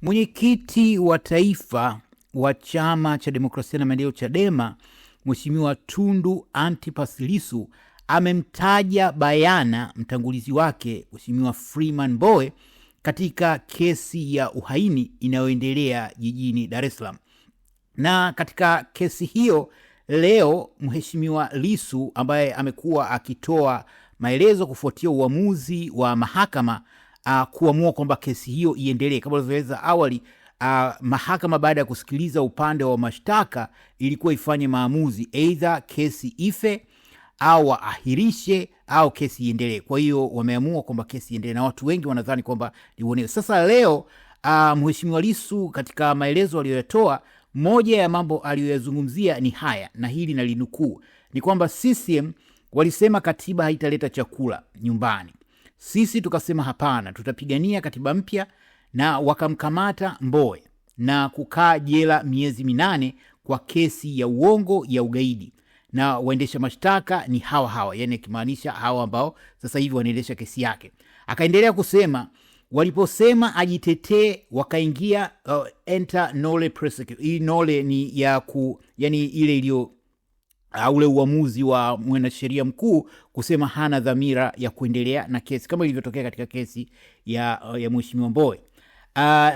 Mwenyekiti wa taifa wa Chama cha Demokrasia na Maendeleo Chadema, Mheshimiwa Tundu Antipas Lissu amemtaja bayana mtangulizi wake Mheshimiwa Freeman Mbowe katika kesi ya uhaini inayoendelea jijini Dar es Salaam. Na katika kesi hiyo leo Mheshimiwa Lissu ambaye amekuwa akitoa maelezo kufuatia uamuzi wa mahakama kuamua kwamba kesi hiyo iendelee. Kama nilivyoeleza awali, mahakama baada ya kusikiliza upande wa mashtaka ilikuwa ifanye maamuzi either kesi ife au ahirishe au kesi iendelee. Kwa hiyo wameamua kwamba kesi iendelee na watu wengi wanadhani kwamba ni uonevu. Sasa leo Mheshimiwa Lissu katika maelezo aliyotoa, moja ya mambo aliyoyazungumzia ni haya, na hili nalinukuu, ni kwamba CCM walisema katiba haitaleta chakula nyumbani. Sisi tukasema hapana, tutapigania katiba mpya, na wakamkamata Mbowe na kukaa jela miezi 8 kwa kesi ya uongo ya ugaidi. Na waendesha mashtaka ni hawa, yani kimaanisha hawa ambao sasa hivi wanaendesha kesi yake. Akaendelea kusema waliposema ajitetee wakaingia enter nolle prosecution. Hii nolle ni yani ile ilio ule uamuzi wa mwanasheria mkuu kusema hana dhamira ya kuendelea na kesi kama ilivyotokea katika kesi ya Mheshimiwa Mbowe.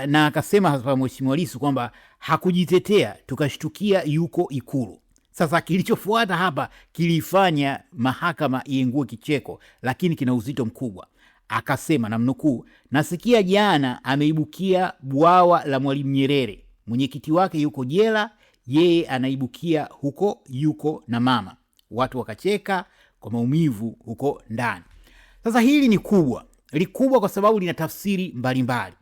Na akasema hapa Mheshimiwa Lissu kwamba hakujitetea, tukashtukia yuko Ikulu. Sasa kilichofuata hapa kilifanya mahakama iengue kicheko, lakini kina uzito mkubwa. Akasema, namnukuu, nasikia jana ameibukia bwawa la Mwalimu Nyerere, mwenyekiti wake yuko jela, yeye anaibukia huko, yuko na mama. Watu wakacheka kwa maumivu huko ndani. Sasa hili ni kubwa kwa sababu lina tafsiri mbalimbali.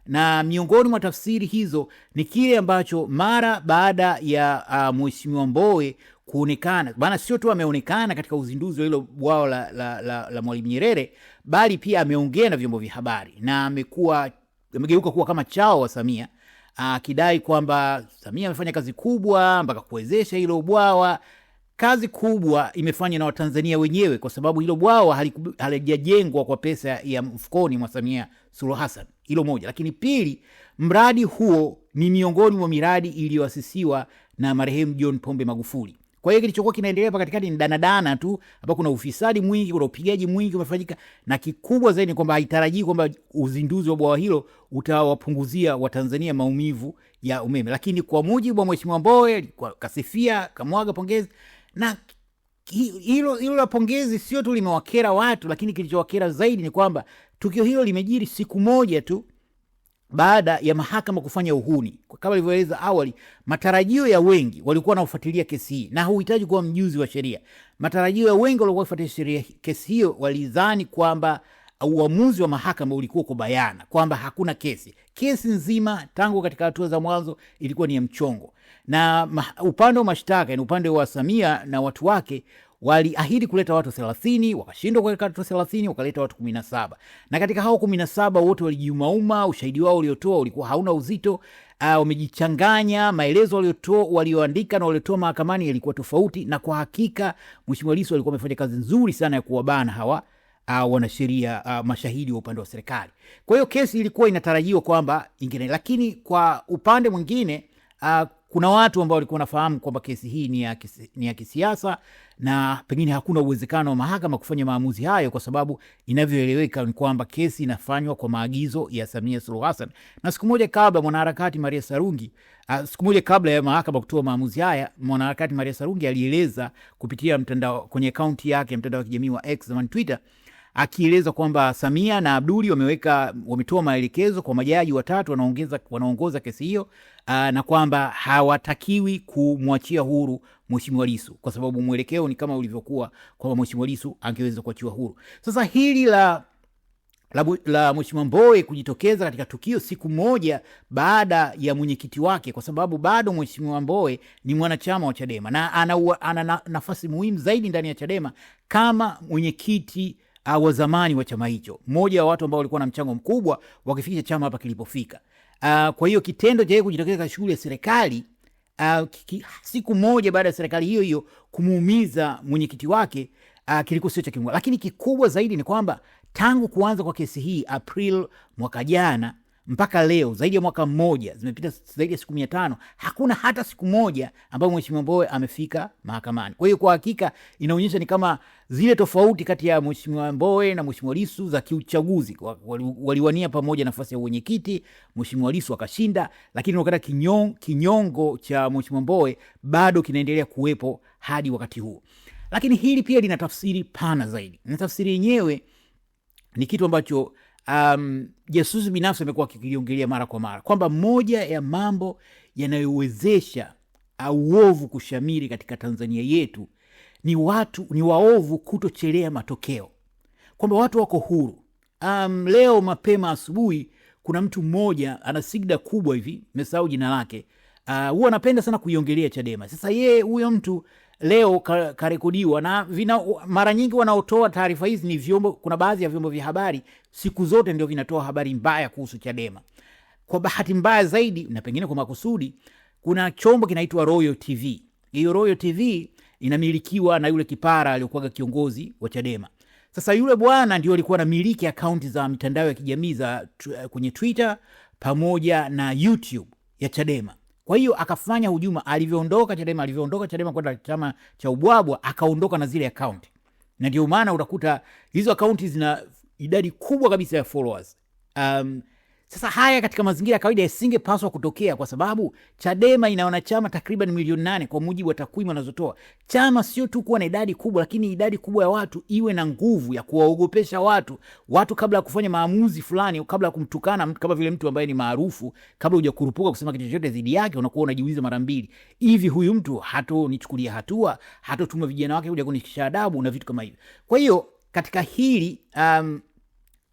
Na miongoni mwa tafsiri hizo ni kile ambacho mara baada ya Mheshimiwa Mbowe kuonekana, bana sio tu ameonekana katika uzinduzi wa hilo bwao la Mwalimu Nyerere, bali pia ameongea na vyombo vya habari na amegeuka kuwa kama chao wa Samia, akidai kwamba Samia amefanya kazi kubwa mpaka kuwezesha hilo bwawa. Kazi kubwa imefanywa na Watanzania wenyewe, kwa sababu hilo bwawa halijajengwa kwa pesa ya mfukoni mwa Samia Suluhu Hassan. Hilo moja. Lakini pili, mradi huo ni miongoni mwa miradi iliyoasisiwa na marehemu John Pombe Magufuli. Kwa hiyo kilichokuwa kinaendelea hapa katikati ni danadana tu, hapa kuna ufisadi mwingi, kuna upigaji mwingi umefanyika, na kikubwa zaidi ni kwamba haitarajii kwamba uzinduzi wa bwawa hilo utawapunguzia Watanzania maumivu ya umeme. Lakini kwa mujibu wa Mheshimiwa Mbowe, kasifia, kamwaga pongezi, na hilo la pongezi sio tu limewakera watu, lakini kilichowakera zaidi ni kwamba tukio hilo limejiri siku moja tu baada ya mahakama kufanya uhuni. Kama nilivyoeleza awali, matarajio ya wengi walikuwa wanafuatilia kesi hii, na huhitaji kuwa mjuzi wa sheria. Matarajio ya wengi walikuwa wanafuatilia kesi hiyo walidhani kwamba uamuzi wa mahakama ulikuwa kwa bayana kwamba hakuna kesi nzima tangu katika hatua za mwanzo ilikuwa ni ya mchongo. Na upande wa mashtaka, ni upande wa Samia na watu wake, waliahidi kuleta watu 30, wakashindwa kuleta watu 30, wakaleta watu 17. Na katika hao 17 wote walijiumauma, ushahidi wao uliotoa ulikuwa hauna uzito, wamejichanganya, maelezo walioandika na waliotoa mahakamani yalikuwa tofauti. Na kwa hakika Mheshimiwa Lissu alikuwa amefanya kazi nzuri sana ya kuwabana hawa wanasheria, mashahidi wa upande wa serikali. Kwa hiyo kesi ilikuwa inatarajiwa kwamba ingine, lakini kwa upande mwingine kuna watu ambao walikuwa wanafahamu kwamba kesi hii ni ya kisiasa, na pengine hakuna uwezekano wa mahakama kufanya maamuzi hayo, kwa sababu inavyoeleweka ni kwamba kesi inafanywa kwa maagizo ya Samia Suluhu Hassan. Na siku moja kabla mwanaharakati Maria Sarungi, siku moja kabla ya mahakama kutoa maamuzi haya, mwanaharakati Maria Sarungi alieleza kupitia mtandao, kwenye akaunti yake mtandao wa kijamii wa X na Twitter, akieleza kwamba Samia na Abduli wametoa maelekezo kwa majaji watatu wanaongoza kesi hiyo, na kwamba hawatakiwi kumwachia huru Mheshimiwa Lissu, kwa sababu mwelekeo ni kama ulivyokuwa kwamba Mheshimiwa Lissu angeweza kuachiwa huru. Sasa hili la Mheshimiwa Mbowe kujitokeza katika tukio siku moja baada ya mwenyekiti wake, kwa sababu bado Mheshimiwa Mbowe ni mwanachama wa Chadema na ana nafasi muhimu zaidi ndani ya Chadema kama mwenyekiti wa zamani wa chama hicho, mmoja wa watu ambao walikuwa na mchango mkubwa wakifikisha chama hapa kilipofika. Kwa hiyo kitendo cha yeye kujitokeza katika shughuli ya serikali siku moja baada ya serikali hiyo kumuumiza mwenyekiti wake kilikuwa sio cha kimungu. Lakini kikubwa zaidi ni kwamba tangu kuanza kwa kesi hii April mwaka jana, mpaka leo zaidi ya mwaka mmoja, zimepita zaidi ya siku 500, hakuna hata siku moja ambayo Mheshimiwa Mbowe amefika mahakamani. Kwa hiyo kwa hakika inaonyesha ni kama zile tofauti kati ya Mheshimiwa Mbowe na Mheshimiwa Lissu za kiuchaguzi, waliwania pamoja nafasi ya uwenyekiti, Mheshimiwa Lissu akashinda, lakini wakati kinyongo cha Mheshimiwa Mbowe bado kinaendelea kuwepo hadi wakati huu. Lakini hili pia lina tafsiri pana zaidi, na tafsiri yenyewe ni kitu ambacho jasusi binafsi amekuwa akikiongelea mara kwa mara, kwamba moja ya mambo yanayowezesha uovu kushamiri katika Tanzania yetu ni waovu kutochelea matokeo, kwamba watu wako huru. Leo mapema asubuhi kuna mtu mmoja ana sigda kubwa hivi, nimesahau jina lake, huwa anapenda sana kuiongelea Chadema. Sasa yeye huyo mtu leo karekodiwa, na mara nyingi wanaotoa taarifa hizi ni vyombo, kuna baadhi ya vyombo vya habari siku zote ndio vinatoa habari mbaya kuhusu Chadema. Kwa bahati mbaya zaidi, na pengine kwa makusudi, kuna chombo kinaitwa Royal TV. Hiyo Royal TV inamilikiwa na yule kipara aliyokuwa kiongozi wa Chadema. Sasa yule bwana ndio alikuwa anamiliki akaunti za mitandao ya kijamii za kwenye Twitter pamoja na YouTube ya Chadema. Kwa hiyo akafanya hujuma, alivyoondoka Chadema kwenda chama cha ubwabwa, akaondoka na zile akaunti. Na ndio maana utakuta hizo akaunti zina idadi kubwa kabisa ya followers. Sasa haya katika mazingira ya kawaida yasingepaswa kutokea, kwa sababu Chadema ina wanachama takriban milioni 8 kwa mujibu wa takwimu wanazotoa. Chama sio tu kuwa na idadi kubwa, lakini idadi kubwa ya watu iwe na nguvu ya kuwaogopesha watu kabla ya kufanya maamuzi fulani, kabla ya kumtukana mtu kama vile mtu ambaye ni maarufu, kabla hujakurupuka kusema kitu chochote dhidi yake, unakuwa unajiuliza mara mbili, hivi huyu mtu hatonichukulia hatua, hatotuma vijana wake kuja kunishikisha adabu na vitu kama hivyo. Kwa hiyo katika hili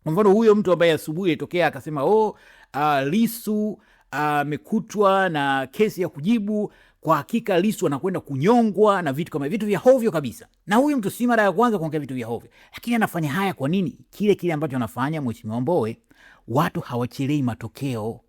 kwa mfano huyo mtu ambaye asubuhi ilitokea akasema Lissu amekutwa na kesi ya kujibu, kwa hakika Lissu anakwenda kunyongwa na vitu kama vitu vya hovyo kabisa. Na huyu mtu si mara ya kwanza kuongea vitu vya hovyo, lakini anafanya haya kwa nini? Kile ambacho anafanya Mheshimiwa Mbowe, watu hawachelei matokeo,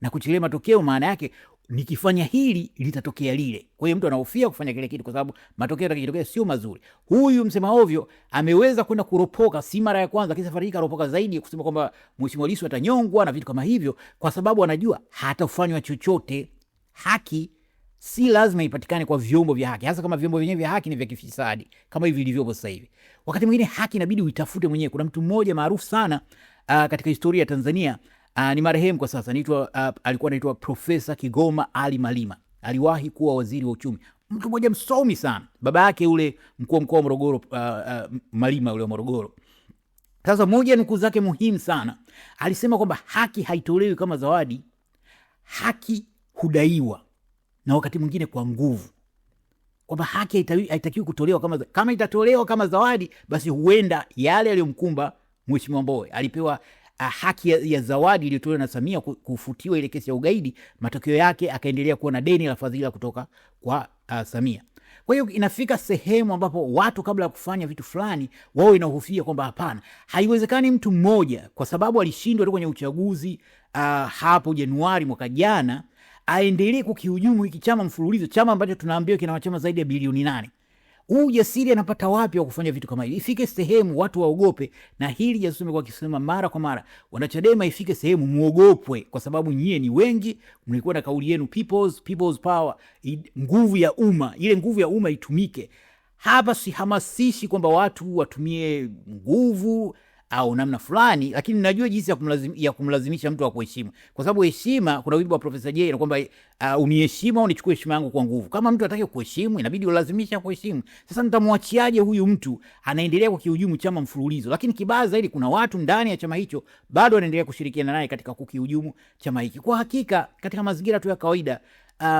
na kuchelea matokeo maana yake nikifanya hili litatokea lile. Kwa hiyo mtu anahofia kufanya kile kitu kwa sababu matokeo yatakayotokea sio mazuri. Huyu msema ovyo ameweza kwenda kuropoka, si mara ya kwanza, kisa farika ropoka zaidi kusema kwamba Mheshimiwa Lissu atanyongwa na vitu kama hivyo, kwa sababu anajua hatafanywa chochote. Haki si lazima ipatikane kwa vyombo vya haki, hasa kama vyombo vyenyewe vya haki ni vya kifisadi kama hivi vilivyopo sasa hivi. Wakati mwingine haki inabidi uitafute mwenyewe. Kuna mtu mmoja maarufu sana katika historia ya Tanzania, ni marehemu kwa sasa, alikuwa anaitwa Profesa Kigoma Ali Malima. Aliwahi kuwa waziri wa uchumi, mtu mmoja msomi sana, baba yake ule mkuu wa mkoa wa Morogoro, Malima ule wa Morogoro. Sasa moja nukuu zake muhimu sana, alisema kwamba haki haitolewi kama zawadi, haki hudaiwa, na wakati mwingine kwa nguvu. Kwamba haki haitakiwi kutolewa kama itatolewa kama zawadi, basi huenda yale aliyomkumba Mheshimiwa Mbowe. Alipewa haki ya zawadi iliyotolewa na Samia kufutiwa ile kesi ya ugaidi, matokeo yake akaendelea kuwa na deni la fadhila kutoka kwa Samia. Kwa hiyo inafika sehemu ambapo watu kabla ya kufanya vitu fulani wao inahofia kwamba hapana, haiwezekani mtu mmoja kwa sababu alishindwa kwenye uchaguzi hapo Januari mwaka jana aendelee kukihujumu hiki chama mfululizo, chama ambacho tunaambiwa kina wanachama zaidi ya bilioni 8. Huu ujasiri anapata wapi wa kufanya vitu kama hivi? Ifike sehemu watu waogope, na hili jasusi amekuwa akisema mara kwa mara, wanachadema ifike sehemu muogopwe, kwa sababu nyie ni wengi, mlikuwa na kauli yenu people's power, nguvu ya umma. Ile nguvu ya umma itumike. Hapa sihamasishi kwamba watu watumie nguvu au namna fulani, lakini najua jinsi ya kumlazimisha mtu wa kuheshimu, kwa sababu heshima, kuna wimbo wa Profesa Jay na kwamba uniheshimu au nichukue heshima yangu kwa nguvu. Kama mtu atake kuheshimu, inabidi ulazimisha kuheshimu. Sasa nitamwachiaje huyu mtu anaendelea kukihujumu chama mfululizo? Lakini kibaya zaidi, kuna watu ndani ya chama hicho bado wanaendelea kushirikiana naye katika kukihujumu chama hiki. Kwa hakika katika mazingira tu ya kawaida,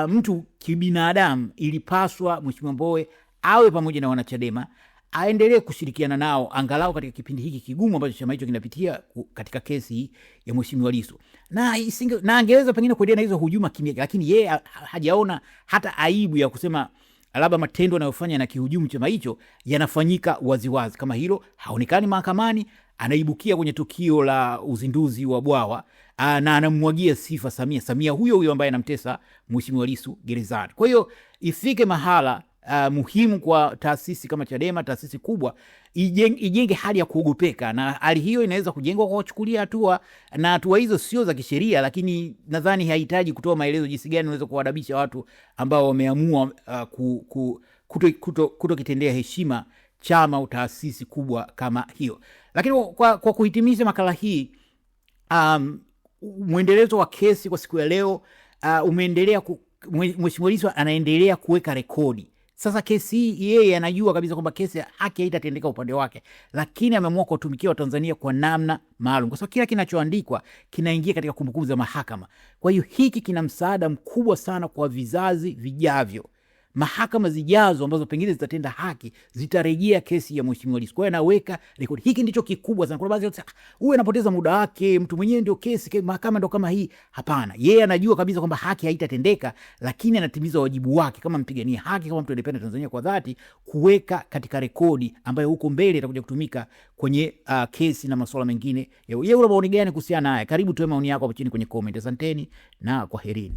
mtu kibinadamu ilipaswa Mheshimiwa Mbowe awe pamoja na wanachadema, aendelee kushirikiana nao angalau katika kipindi hiki kigumu ambacho chama hicho kinapitia katika kesi ya Mheshimiwa Lissu. Na angeweza pengine kuendelea na hizo hujuma kimya, lakini yeye hajaona hata aibu ya kusema labda matendo anayofanya na kihujumu chama hicho yanafanyika waziwazi. Kama hilo haonekani mahakamani, anaibukia kwenye tukio la uzinduzi wa bwawa na anamwagia sifa Samia huyo ambaye anamtesa Mheshimiwa Lissu gerezani. Kwa hiyo ifike mahala muhimu kwa taasisi kama Chadema, taasisi kubwa, ijenge hali ya kuogopeka, na hali hiyo inaweza kujengwa kwa kuchukulia hatua, na hatua hizo sio za kisheria, lakini nadhani hahitaji kutoa maelezo jinsi gani unaweza kuadabisha watu ambao wameamua kutokitendea heshima chama au taasisi kubwa kama hiyo. Lakini kwa kuhitimisha makala hii, mwendelezo wa kesi kwa siku ya leo umeendelea. Mheshimiwa Lissu anaendelea kuweka rekodi. Sasa kesi hii yeye anajua kabisa kwamba kesi ya haki haitatendeka upande wake, lakini ameamua kuwatumikia Watanzania kwa namna maalum, kwa sababu kila kinachoandikwa kinaingia katika kumbukumbu za mahakama. Kwa hiyo hiki kina msaada mkubwa sana kwa vizazi vijavyo. Mahakama zijazo ambazo pengine zitatenda haki zitarejea kesi ya Mheshimiwa Lissu. Kwa hiyo anaweka rekodi. Hiki ndicho kikubwa sana. Kuna baadhi ya huyu anapoteza muda wake, mtu mwenyewe ndio kesi, mahakama ndio kama hii. Hapana. Yeye anajua kabisa kwamba haki haitatendeka, lakini anatimiza wajibu wake kama mpigania haki, kama mtu anayependa Tanzania kwa dhati, kuweka katika rekodi ambayo huko mbele itakuja kutumika kwenye kesi na masuala mengine. Yeye una maoni gani kuhusiana naye? Karibu tuwe maoni yako hapo chini kwenye comment. Asanteni na kwaherini.